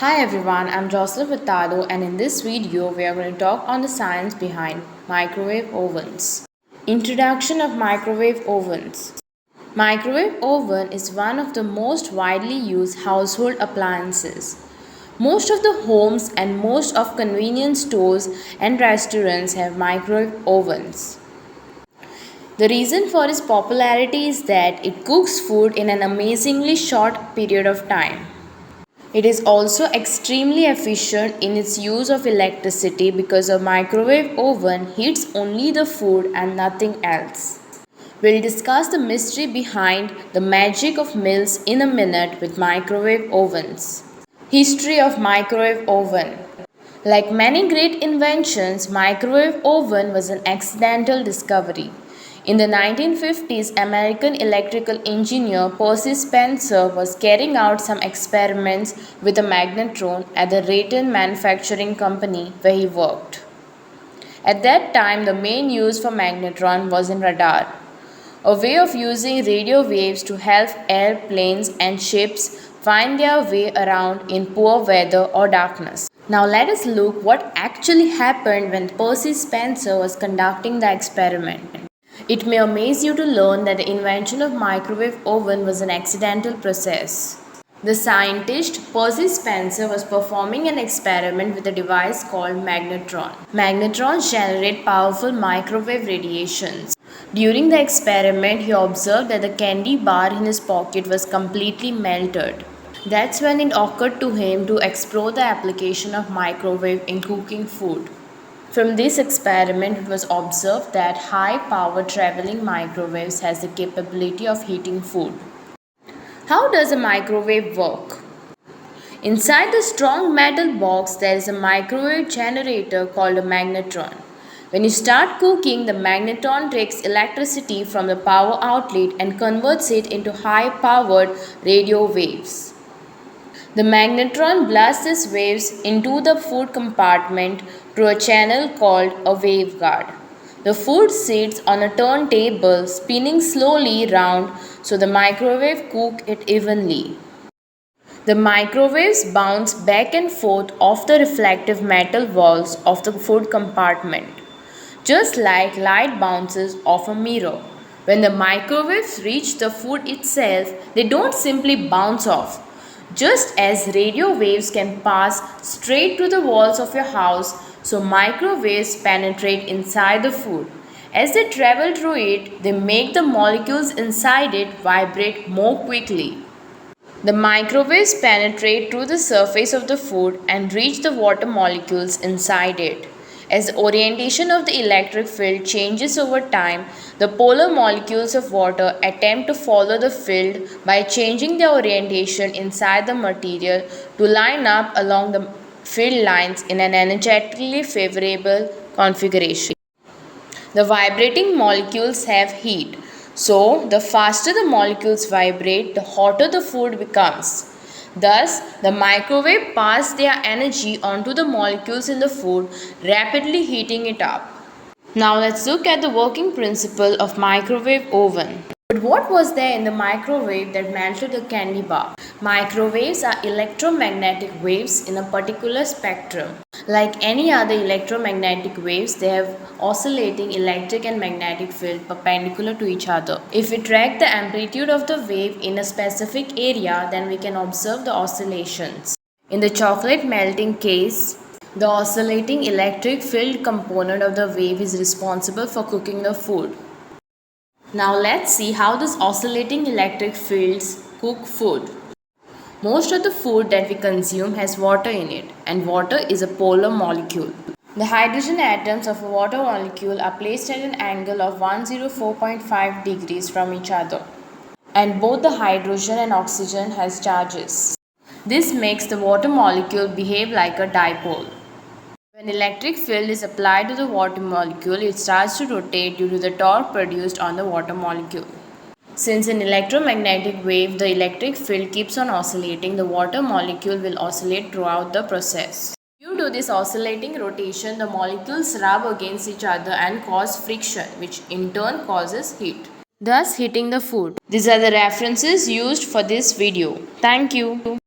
Hi everyone, I'm Jocelyn Furtado, and in this video we are going to talk on the science behind microwave ovens. Introduction of microwave ovens. Microwave oven is one of the most widely used household appliances. Most of the homes and most of convenience stores and restaurants have microwave ovens. The reason for its popularity is that it cooks food in an amazingly short period of time. It is also extremely efficient in its use of electricity because a microwave oven heats only the food and nothing else. We'll discuss the mystery behind the magic of meals in a minute with microwave ovens. History of microwave oven. Like many great inventions, microwave oven was an accidental discovery. In the 1950s, American electrical engineer Percy Spencer was carrying out some experiments with a magnetron at the Raytheon Manufacturing Company where he worked. At that time, the main use for magnetron was in radar, a way of using radio waves to help airplanes and ships find their way around in poor weather or darkness. Now let us look what actually happened when Percy Spencer was conducting the experiment. It may amaze you to learn that the invention of microwave oven was an accidental process. The scientist Percy Spencer was performing an experiment with a device called magnetron. Magnetrons generate powerful microwave radiations. During the experiment, he observed that the candy bar in his pocket was completely melted. That's when it occurred to him to explore the application of microwave in cooking food. From this experiment, it was observed that high-power traveling microwaves has the capability of heating food. How does a microwave work? Inside the strong metal box, there is a microwave generator called a magnetron. When you start cooking, the magnetron takes electricity from the power outlet and converts it into high-powered radio waves. The magnetron blasts these waves into the food compartment through a channel called a waveguide. The food sits on a turntable, spinning slowly round so the microwave cooks it evenly. The microwaves bounce back and forth off the reflective metal walls of the food compartment, just like light bounces off a mirror. When the microwaves reach the food itself, they don't simply bounce off. Just as radio waves can pass straight to the walls of your house, so microwaves penetrate inside the food. As they travel through it, they make the molecules inside it vibrate more quickly. The microwaves penetrate through the surface of the food and reach the water molecules inside it. As the orientation of the electric field changes over time, the polar molecules of water attempt to follow the field by changing their orientation inside the material to line up along the field lines in an energetically favorable configuration. The vibrating molecules have heat. So, the faster the molecules vibrate, the hotter the food becomes. Thus, the microwave passes their energy onto the molecules in the food, rapidly heating it up. Now, let's look at the working principle of microwave oven. But what was there in the microwave that melted the candy bar? Microwaves are electromagnetic waves in a particular spectrum. Like any other electromagnetic waves, they have oscillating electric and magnetic field perpendicular to each other. If we track the amplitude of the wave in a specific area, then we can observe the oscillations. In the chocolate melting case, the oscillating electric field component of the wave is responsible for cooking the food. Now let's see how these oscillating electric fields cook food. Most of the food that we consume has water in it, and water is a polar molecule. The hydrogen atoms of a water molecule are placed at an angle of 104.5 degrees from each other, and both the hydrogen and oxygen has charges. This makes the water molecule behave like a dipole. When electric field is applied to the water molecule, it starts to rotate due to the torque produced on the water molecule. Since in electromagnetic wave the electric field keeps on oscillating, the water molecule will oscillate throughout the process. Due to this oscillating rotation, the molecules rub against each other and cause friction, which in turn causes heat, thus heating the food. These are the references used for this video. Thank you.